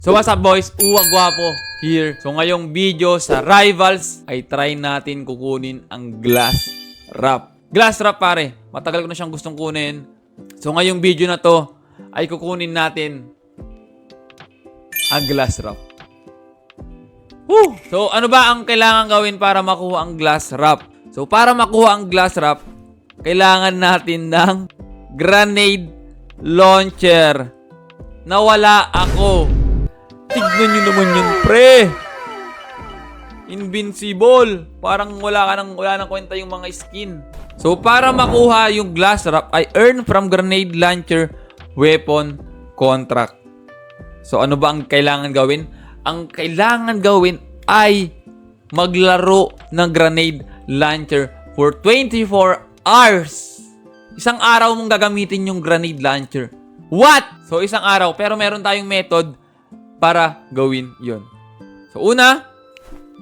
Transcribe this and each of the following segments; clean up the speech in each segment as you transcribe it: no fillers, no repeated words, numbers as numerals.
So what's up boys? Uwag Gwapo here. So ngayong video sa Rivals ay try natin kukunin ang Glass Wrap. Glass Wrap pare, matagal ko na siyang gustong kunin. So ngayong video na to ay kukunin natin ang Glass Wrap. Woo! So ano ba ang kailangan gawin para makuha ang Glass Wrap? So para makuha ang Glass Wrap, kailangan natin ng grenade launcher. Nawala ako. Tignan nyo naman yun, pre. Invincible. Parang wala nang kwenta yung mga skin. So, para makuha yung Glass Wrap, I earn from grenade launcher weapon contract. So, ano ba ang kailangan gawin? Ang kailangan gawin ay maglaro ng grenade launcher for 24 hours. Isang araw mong gagamitin yung grenade launcher. What? So, isang araw. Pero meron tayong method para gawin yon. So, una,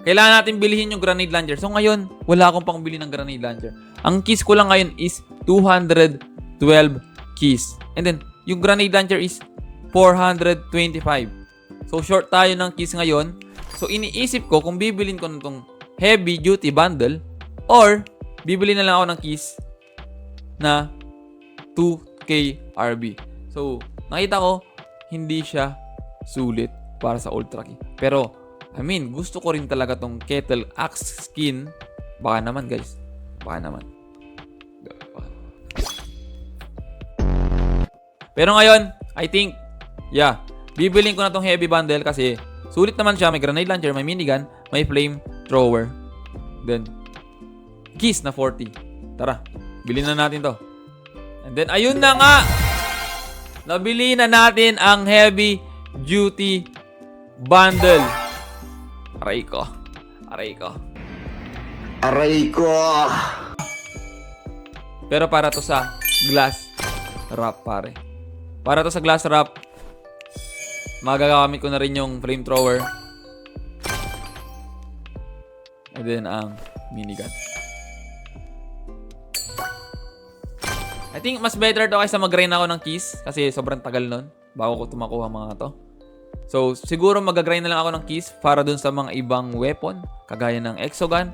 kailangan natin bilihin yung grenade launcher. So, ngayon, wala akong pangbili ng grenade launcher. Ang keys ko lang ngayon is 212 keys. And then, yung grenade launcher is 425. So, short tayo ng keys ngayon. So, iniisip ko kung bibilin ko nitong heavy duty bundle or bibili na lang ako ng keys na 2K RB. So, nakita ko, hindi siya sulit para sa Ultra Key. Pero, I mean, gusto ko rin talaga tong Kettle Axe skin. Baka naman, guys. Baka naman. Pero ngayon, I think, yeah, bibilin ko na tong heavy bundle kasi sulit naman siya. May grenade launcher, may minigun, may flame thrower. Then, keys na 40. Tara, bilhin na natin to. And then, ayun na nga! Nabili na natin ang heavy duty bundle. Aray ko. Aray ko. Aray ko. Pero para to sa Glass Wrap, pare. Para to sa Glass Wrap, magagamit ko na rin yung flamethrower. And then ang minigun. I think mas better to kaysa mag-grind ako ng keys kasi sobrang tagal nun bago ko tumakuha mga to. So, siguro mag-grind na lang ako ng keys para dun sa mga ibang weapon kagaya ng exogun,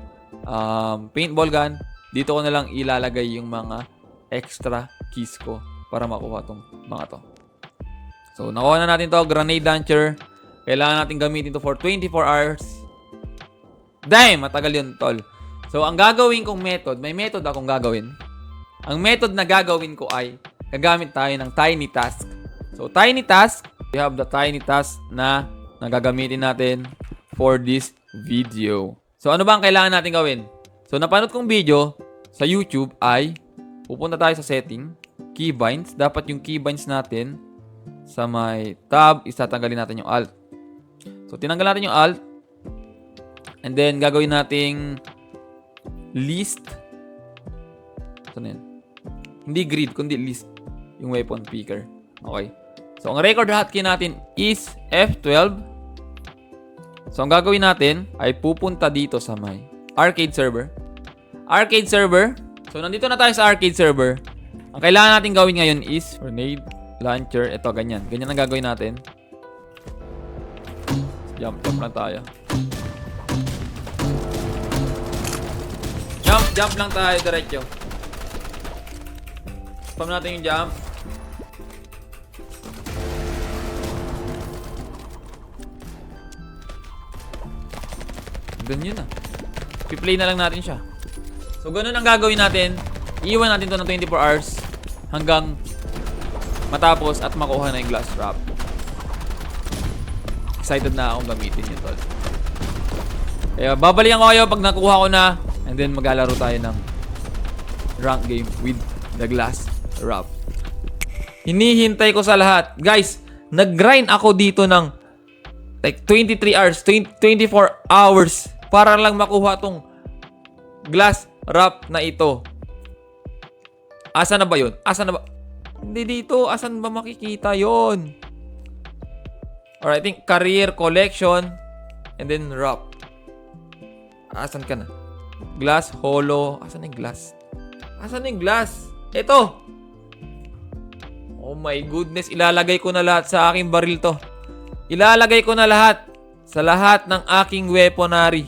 paintball gun. Dito ko na lang ilalagay yung mga extra keys ko para makuha tong mga to. So, nakuha na natin to, grenade launcher. Kailangan natin gamitin to for 24 hours. Damn! Matagal yun, tol. So, ang gagawin kong method, may method akong gagawin. Ang method na gagawin ko ay gagamit tayo ng Tiny Task. So, Tiny Task, we have the Tiny Task na nagagamitin natin for this video. So, ano ba ang kailangan natin gawin? So, napanood kong video sa YouTube ay pupunta tayo sa setting, keybinds. Dapat yung keybinds natin sa may tab, itatanggalin natin yung alt. So, tinanggal natin yung alt. And then, gagawin nating list. Ito na yun. Hindi grid, kundi list yung weapon picker. Okay. So, ang record hotkey natin is F12. So, ang gagawin natin ay pupunta dito sa may arcade server. Arcade server. So, nandito na tayo sa arcade server. Ang kailangan natin gawin ngayon is grenade launcher. Ito, ganyan. Ganyan ang gagawin natin. Jump lang tayo. Jump lang tayo diretso. Spam natin yung jump. Ganyan na. I-play na lang natin siya. So, ganun ang gagawin natin. Iiwan natin to ng 24 hours hanggang matapos at makuha na yung Glass Wrap. Excited na akong gamitin yun, tol. Kaya, babalikan ko kayo pag nakuha ko na and then maglalaro tayo ng rank game with the Glass Wrap. Hinihintay ko sa lahat. Guys, nag-grind ako dito ng like 23 hours, 24 hours para lang makuha tong Glass Wrap na ito. Asa na ba yun? Asa na ba? Hindi dito. Asan ba makikita yon? Alright, I think career, collection, and then wrap. Asan ka na? Glass, holo. Asan yung glass? Asan yung glass? Ito! Oh my goodness, ilalagay ko na lahat sa aking baril to. Ilalagay ko na lahat sa lahat ng aking weaponry.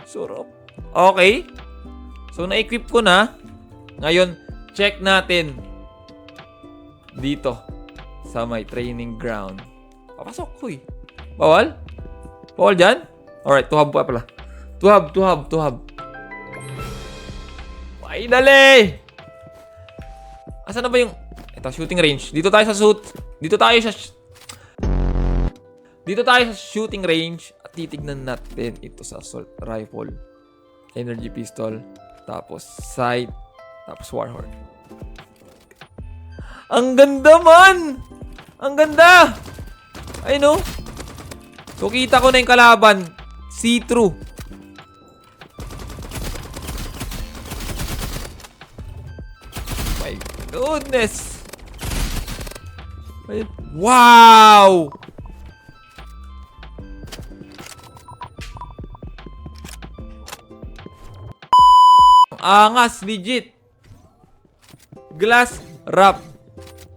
Surop. Okay. So, na-equip ko na. Ngayon, check natin dito sa my training ground. Papasok ko eh. Bawal? Bawal dyan? Alright, tuhab pa pala. Tuhab. Finally! Asan na ba yung... Ito, shooting range. Dito tayo sa shooting range at titignan natin ito sa assault rifle, energy pistol, tapos sight, tapos warhorn. Ang ganda man! Ang ganda! Ay no? So kita ko na yung kalaban. See-through. My goodness! Wow! Angas, legit. Glass wrap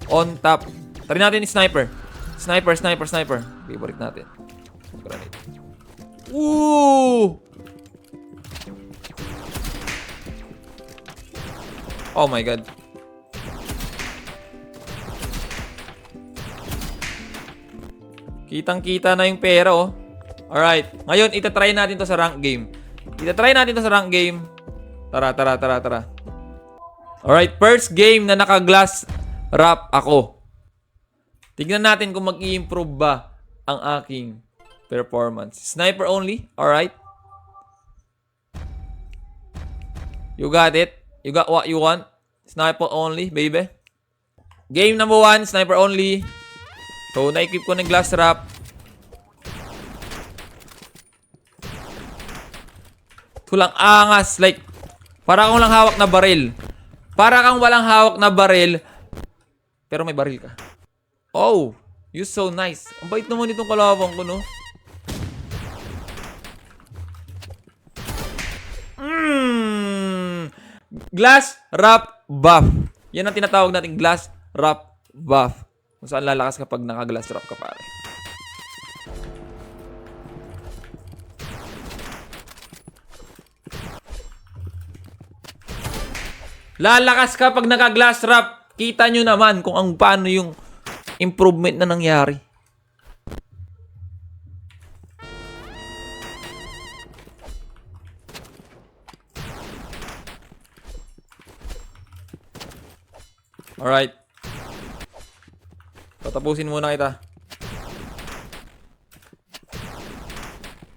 on top. Try natin yung sniper. Sniper. Favorite natin. Granate. Woo! Oh my god. Kitang-kita na yung pera, oh. Alright. Ngayon, itatry natin to sa rank game. Tara. Alright, first game na naka-glass wrap ako. Tignan natin kung mag-i-improve ba ang aking performance. Sniper only. Alright. You got it. You got what you want. Sniper only, baby. Game number 1, sniper only. So, na-equip ko ng glass wrap. Tulang angas. Like, para kang walang hawak na baril. Para kang walang hawak na baril. Pero may baril ka. Oh, you so nice. Ang bait naman itong kalabang ko, no? Glass wrap buff. Yan ang tinatawag nating glass wrap buff. Kung saan lalakas kapag naka-glass wrap ka, pare. Lalakas kapag naka-glass wrap. Kita nyo naman kung ang paano yung improvement na nangyari. Alright. Tatapusin muna kita.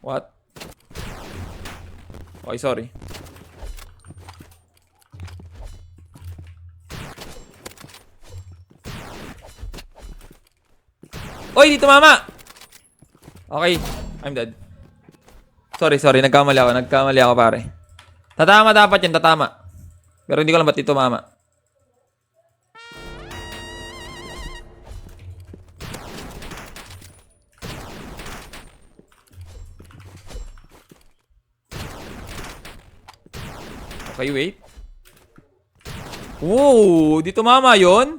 What? Okay, sorry. Oy, dito mama! Okay, I'm dead. Sorry. Nagkamali ako, pare. Tatama dapat yan, tatama. Pero hindi ko alam ba't dito mama. Okay, wait. Wow, dito mama yon.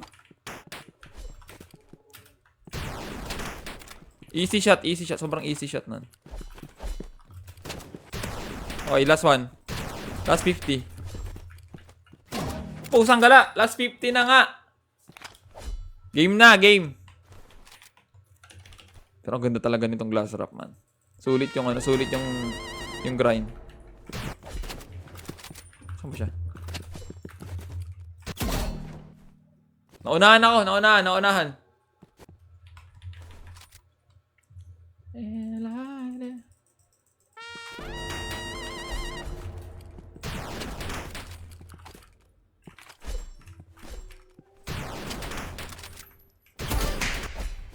Easy shot. Sobrang easy shot nun. Okay, last one. Last 50. Pusang gala. Last 50 na nga. Game. Pero ang ganda talaga nitong glass wrap, man. Sulit yung grind. Saan ba siya? Naunahan.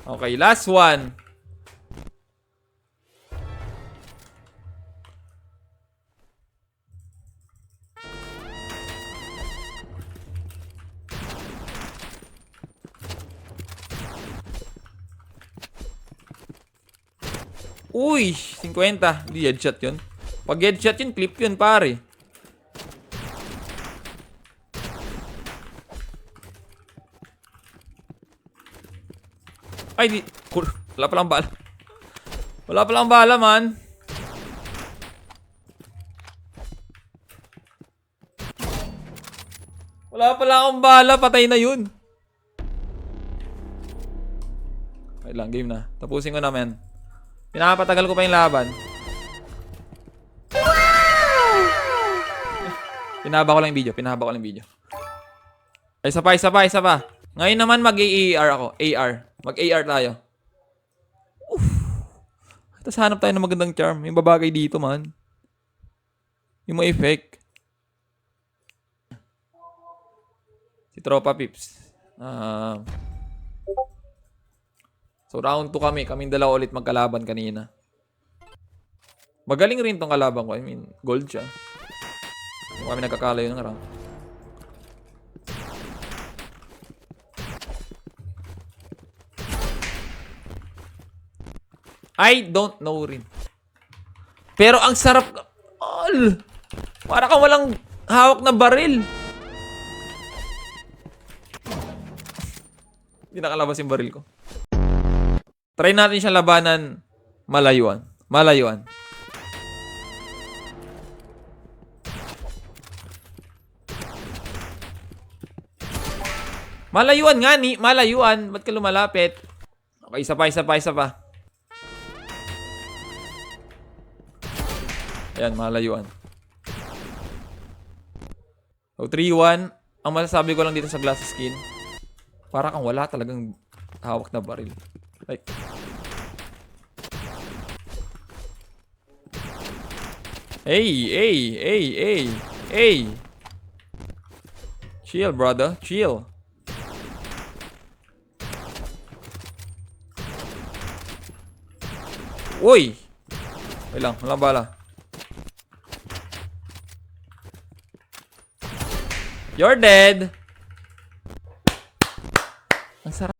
Okay, last one. Uy, 50. Hindi headshot yun. Pag headshot yun, clip yun, pare. Ay, di. Wala palang bala. Wala palang bala, man. Wala pala akong bala. Patay na yun. Wait lang, game na. Tapusin ko na, men. Pinapatagal ko pa yung laban. Pinahaba ko lang yung video. Pinahaba ko lang yung video. Ay, isa pa. Ngayon naman mag-AR ako. AR. Mag-AR tayo. Oof. Tapos hanap tayo ng magandang charm. Yung babagay dito, man. Yung mga effect. Si Tropa Pips. So, round 2 kami. Kaming dalawa ulit magkalaban kanina. Magaling rin tong kalaban ko. I mean, gold siya. Kung kami nagkakalayo ng round. I don't know rin. Pero ang sarap. Para kang walang hawak na baril. Hindi nakalabas yung baril ko. Try natin siya labanan malayuan. Malayuan nga ni. Malayuan. Ba't ka lumalapit? Okay, isa pa. Ayan, malayuan. So, 3-1. Ang masasabi ko lang dito sa glass skin, para kang wala talagang hawak na baril. Like, hey. Chill, brother. Chill. Uy! Wait lang, walang bala. You're dead. Ang sarap.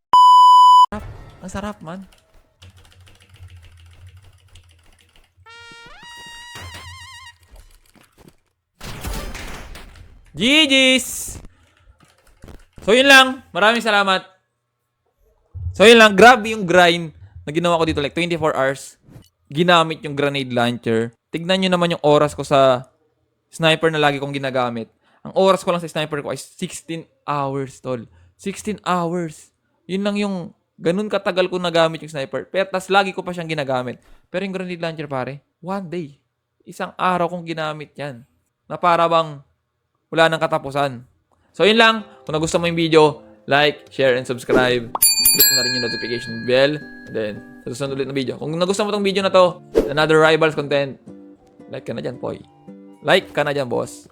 Ang sarap, man. GG's! So, yun lang. Maraming salamat. So, yun lang. Grabe yung grind na ginawa ko dito. Like, 24 hours. Ginamit yung grenade launcher. Tignan nyo naman yung oras ko sa sniper na lagi kong ginagamit. Ang oras ko lang sa sniper ko ay 16 hours, tol. 16 hours. Yun lang yung ganun katagal ko nagamit yung sniper. Pero tas lagi ko pa siyang ginagamit. Pero yung grenade launcher, pare, 1 day. Isang araw kong ginamit yan. Na para bang wala nang katapusan. So, yun lang. Kung nagustuhan mo yung video, like, share, and subscribe. Click mo na rin yung notification bell. And then, sa susunod ulit na video. Kung nagustuhan mo tong video na to, another Rivals content, like ka na dyan, boy. Like ka na dyan, boss.